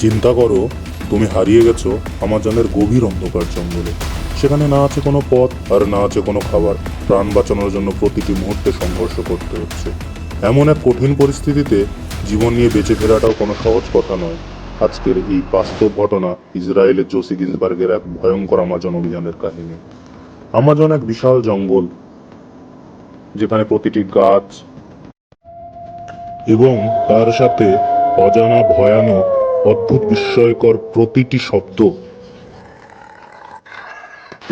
চিন্তা করো, তুমি হারিয়ে গেছো আমাজনের গভীর অন্ধকার জঙ্গলে। সেখানে না আছে কোনো পথ আর না আছে কোনো খাবার। প্রাণ বাঁচানোর জন্য প্রতিটি মুহূর্তে সংঘর্ষ করতে হচ্ছে। এমন এক কঠিন পরিস্থিতিতে জীবন নিয়ে বেঁচে ফেরাটাও কোনো সহজ কথা নয়। আজকের এই বাস্তব ঘটনা ইসরায়েলের জোসি গিন্সবার্গের এক ভয়ঙ্কর আমাজন অভিযানের কাহিনী। আমাজন এক বিশাল জঙ্গল, যেখানে প্রতিটি গাছ এবং তার সাথে অজানা ভয়ানক অদ্ভুত বিস্ময়কর প্রতিটি শব্দ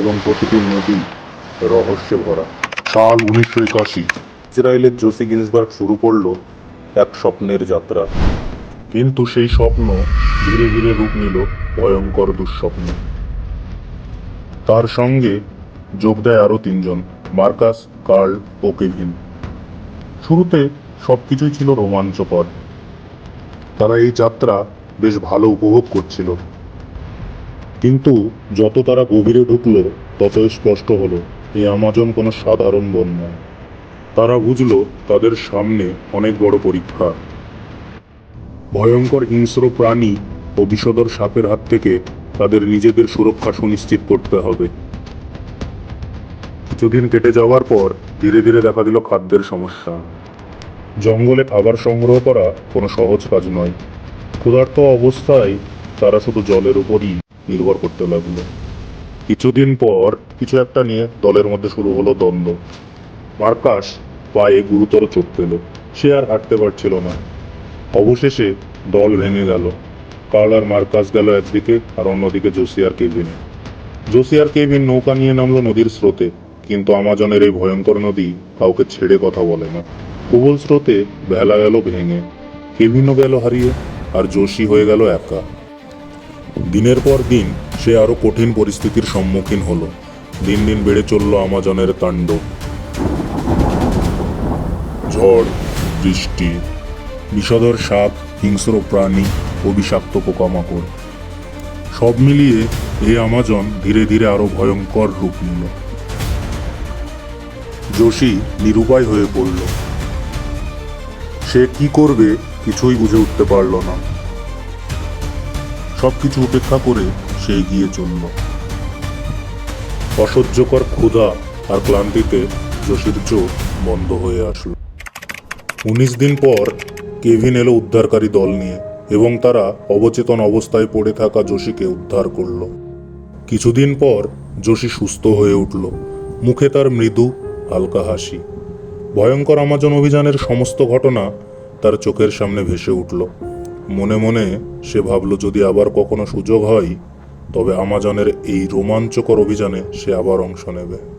এবং প্রতিটি নদী রহস্যে ভরা। সাল 1981 ইসরায়েলের জোসি গিন্সবার্গ শুরু করলো এক স্বপ্নের যাত্রা। কিন্তু সেই স্বপ্ন ধীরে ধীরে রূপ নিল ভয়ঙ্কর দুঃস্বপ্ন। তার সঙ্গে যোগ দেয় আরো তিনজন, মার্কাস, কার্ল ও কেভিন। শুরুতে সবকিছুই ছিল রোমাঞ্চকর। তারা এই যাত্রা বেশ ভালো উপভোগ করছিল। কিন্তু যত তারা গভীরে ঢুকলো, ততই স্পষ্ট হলো এই আমাজন কোনো সাধারণ বন নয়। তারা বুঝলো তাদের সামনে অনেক বড় পরীক্ষা। ভয়ঙ্কর হিংস্র প্রাণী ও বিষধর সাপের হাত থেকে তাদের নিজেদের সুরক্ষা সুনিশ্চিত করতে হবে। কিছুদিন কেটে যাওয়ার পর ধীরে ধীরে দেখা দিল খাদ্যের সমস্যা। জঙ্গলে খাবার সংগ্রহ করা কোনো সহজ কাজ নয়। ক্ষুধার্ত অবস্থায় তারা শুধু জলের উপরই নির্ভর করতে লাগলো। কিছুদিন পর কিছু একটা নিয়ে দলের মধ্যে শুরু হলো দ্বন্দ্ব। মার্কাস পায়ে গুরুতর চোট পেল, সে আর হাঁটতে পারছিল না। অবশেষে দল ভেঙে গেল। কার্ল আর মার্কাস গেল একদিকে, আর অন্যদিকে জোসি আর কেভিন। জোসি আর কেভিন নৌকা নিয়ে নামলো নদীর স্রোতে। কিন্তু আমাজনের এই ভয়ঙ্কর নদী কাউকে ছেড়ে কথা বলে না। প্রবল স্রোতে ভেলা গেল ভেঙে, কেভিনও গেল হারিয়ে, আর জোসি হয়ে গেল একা। দিনের পর দিন সে আরো কঠিন পরিস্থিতির সম্মুখীন হলো। দিন দিন বেড়ে চলল আমাজনের তাণ্ডব। ঝড়, বৃষ্টি, বিষধর সাপ, হিংস্র প্রাণী ও বিষাক্ত পোকামাকড়, সব মিলিয়ে এই আমাজন ধীরে ধীরে আরো ভয়ঙ্কর রূপ নিল। জোশি নিরুপায় হয়ে পড়ল। সে কি করবে কিছুই বুঝে উঠতে পারল না। সবকিছু উপেক্ষা করে সে এগিয়ে চলল। অসহ্যকর ক্ষুধা আর ক্লান্তিতে জোশির চোখ বন্ধ হয়ে আসলো। 19 দিন পর কেভিন এলো উদ্ধারকারী দল নিয়ে, এবং তারা অবচেতন অবস্থায় পড়ে থাকা জোশিকে উদ্ধার করল। কিছুদিন পর জোশি সুস্থ হয়ে উঠল, মুখে তার মৃদু হালকা হাসি। ভয়ঙ্কর আমাজন অভিযানের সমস্ত ঘটনা তার চোখের সামনে ভেসে উঠল। মনে মনে সে ভাবল, যদি আবার কখনো সুযোগ হয়, তবে আমাজনের এই রোমাঞ্চকর অভিযানে সে আবার অংশ নেবে।